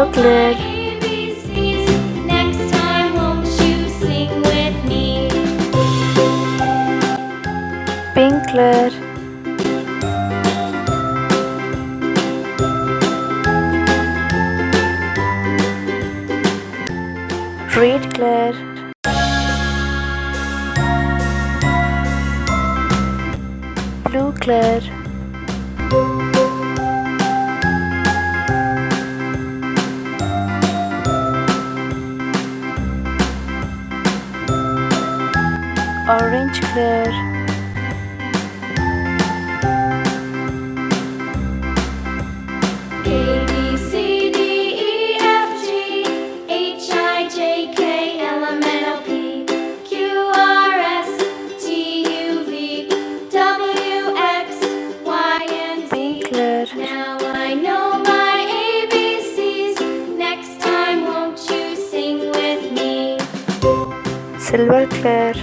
yellow color, Next time, won't you sing with me? pink color, red color, blue color, orange color, A, B, C, D, E, F, G, H, I, J, K, L, M, N, O, P, Q, R, S, T, U, V, W, X, Y, and pink Z. color, Now I know my ABCs. Next time, won't you sing with me? silver color,